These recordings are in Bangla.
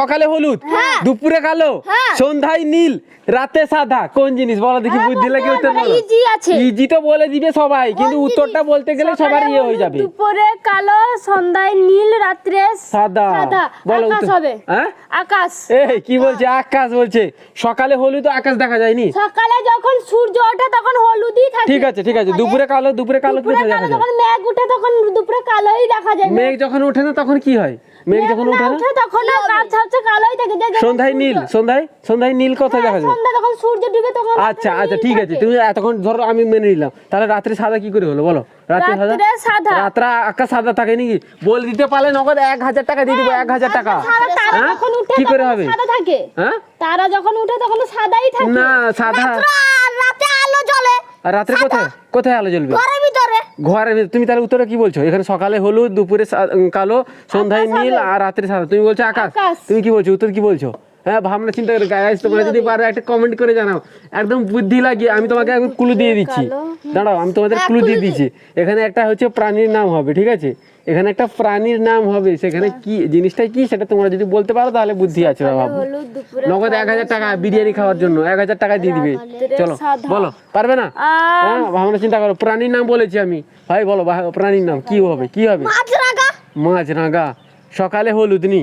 সকালে হলুদ, দুপুরে কালো, সন্ধ্যায় নীল, রাতে সাদা, কোন জিনিস বলো দেখি? বুদ্ধি লাগে উত্তর বলো। ইজি আছে, ইজি তো বলে দিবে সবাই, কিন্তু উত্তরটা বলতে গেলে সবার ইয়ে হয়ে যাবে। দুপুরে কালো, সন্ধ্যায় নীল, রাত্রে সাদা। বলো আকাশ উত্তর। হবে। হ্যাঁ আকাশ। এই কি বলছে? আকাশ বলছে। সকালে হলুদ, আকাশ দেখা যায়নি। সকালে যখন সূর্য ওঠে তখন হলুদই থাকে। ঠিক আছে ঠিক আছে, দুপুরে কালো, দুপুরে কালো দুপুরে কোথায় কালো দেখা যায়? যখন মেঘ উঠে তখন দুপুরে কালোই দেখা যায়। মেঘ যখন ওঠে না তখন কি হয়? মেঘ যখন ওঠে না তখন আকাশ হচ্ছে কালোই থাকে। সন্ধ্যায় নীল, সন্ধ্যায় নীল কোথায় দেখা যায়? সন্ধ্যা যখন সূর্য ডুবে তখন আচ্ছা আচ্ছা ঠিক আছে, তুমি এতক্ষণ ধরো আমি মেনে নিলাম, তাহলে রাত্রে সাদা কি করে হলো বলো? রাত্রে সাদা। রাত্রে আকাশ সাদা থাকে নাকি? বলে দিতে পারলে নগদ 1000 টাকা দিয়ে দিবো। 1000 টাকা। তারা যখন উঠে কি করে হবে? সাদা থাকে। হ্যাঁ তারা যখন উঠে তখন সাদাই থাকে। না সাদা। রাতে আলো জ্বলে। আর রাত্রে কোথায় কোথায় আলো জ্বলবে? ঘরের ভিতরে। ঘরের ভিতরে। তুমি তাহলে উত্তরে কি বলছো? এখানে সকালে হলুদ, দুপুরে কালো, সন্ধ্যায় নীল আর রাত্রে সাদা। তুমি বলছো আকাশ। তুমি কি বলছো? উত্তর কি বলছো? হ্যাঁ ভাবনা চিন্তা করে গাইস, তোমরা যদি পারো একটা কমেন্ট করে জানাও। একদম বুদ্ধি লাগিয়ে আমি তোমাকে একদম ক্লু দিয়ে দিচ্ছি। দাঁড়াও, আমি তোমাদের ক্লু দিয়ে দিচ্ছি। এখানে একটা হচ্ছে প্রাণীর নাম হবে, ঠিক আছে? এখানে একটা প্রাণীর নাম হবে, সেখানে কি জিনিসটা কি সেটা তোমরা যদি বলতে পারো তাহলে বুদ্ধি আছে। ভাবো নগদ 1000 টাকা বিরিয়ানি খাওয়ার জন্য 1000 টাকা দিয়ে দিবে। চলো বলো, পারবে না? হ্যাঁ ভাবনা চিন্তা করো। প্রাণীর নাম বলেছি আমি। ভাই বলো প্রাণীর নাম কি হবে? কি হবে? মাছরাঙা। সকালে হলুদ নি,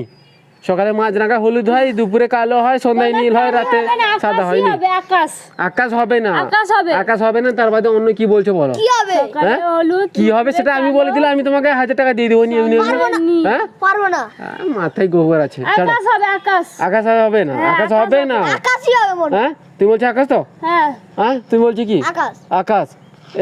সকালে মাছরাঙা হলুদ হয়, দুপুরে কালো হয়, সন্ধ্যায় নীল হয়, রাতে সাদা হয় নি। আকাশ হবে না। আকাশ হবে না, তার বাদে অন্য কি বলছো বলো? হ্যাঁ কি হবে সেটা আমি বলে দিলাম, আমি তোমাকে 1000 টাকা দিয়ে দেবো। হ্যাঁ পারবো না। মাথায় গোবর আছে। আকাশ হবে। আকাশ হবে না, আকাশ হবে না। আকাশই হবে মনে। হ্যাঁ তুমি বলছো আকাশ তো? হ্যাঁ তুমি বলছো কি? আকাশ।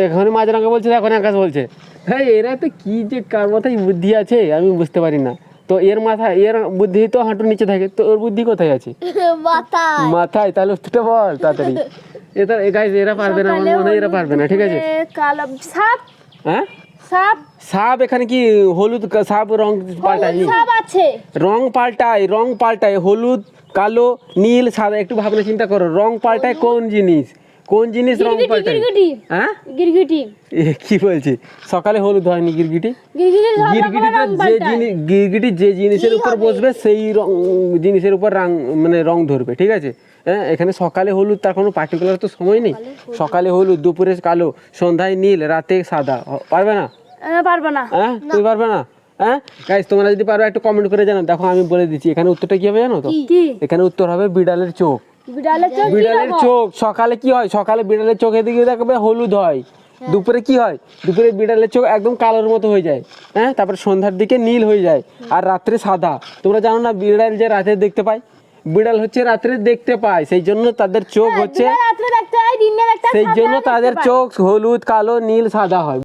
এখানে মাছরাঙা বলছে, এখন আকাশ বলছে। হ্যাঁ এরা তো কি যে কার মাথায় বুদ্ধি আছে আমি বুঝতে পারি না। তো এর মাথায় এর বুদ্ধি তো হাঁটুর নিচে থাকে, তো ওর বুদ্ধি কোথায় আছে? মাথায়। তাহলে উত্তরটা বল তাড়াতাড়ি। এরা পারবে না, আমার মনে হয় এরা পারবে না। ঠিক আছে। সাপ। হ্যাঁ সাপ। এখানে কি হলুদ সাপ রং পাল্টায়? সাপ আছে। রং পাল্টায় হলুদ, কালো, নীল, সাদা। একটু ভাবনা চিন্তা করো, রং পাল্টায় কোন জিনিস? কোন জিনিস রং পাল্টায়? হ্যাঁ গিরগিটি। কি বলছি? সকালে হলুদ হয়নি গিরগিটি? গিরগিটি যে জিনিসের উপর বসবে সেই জিনিসের উপর রং ধরবে। ঠিক আছে। হ্যাঁ এখানে সকালে হলুদ, তার কোনো পার্টিকুলার তো সময় নেই। সকালে হলুদ, দুপুরে কালো, সন্ধ্যায় নীল, রাতে সাদা। পারবে না? পারবে না। হ্যাঁ তুমি পারবে না? হ্যাঁ গাইস তোমরা যদি পারো একটু কমেন্ট করে জানাও। দেখো আমি বলে দিচ্ছি, এখানে উত্তরটা কি হবে জানো তো? এখানে উত্তর হবে বিড়ালের চোখ। বিড়ালের চোখ। সকালে কি হয়? সকালে বিড়ালের চোখের দিকে দেখবে হলুদ হয়। দুপুরে কি হয়? দুপুরে বিড়ালের চোখ একদম কালোর মতো হয়ে যায়। হ্যাঁ তারপরে সন্ধ্যার দিকে নীল হয়ে যায়, আর রাত্রে সাদা। তোমরা জানো না বিড়াল যে রাতে দেখতে পায়? বিড়াল হচ্ছে রাত্রে দেখতে পায়, সেই জন্য তাদের চোখ হচ্ছে, সেই জন্য তাদের চোখ হলুদ, কালো, নীল, সাদা হয়।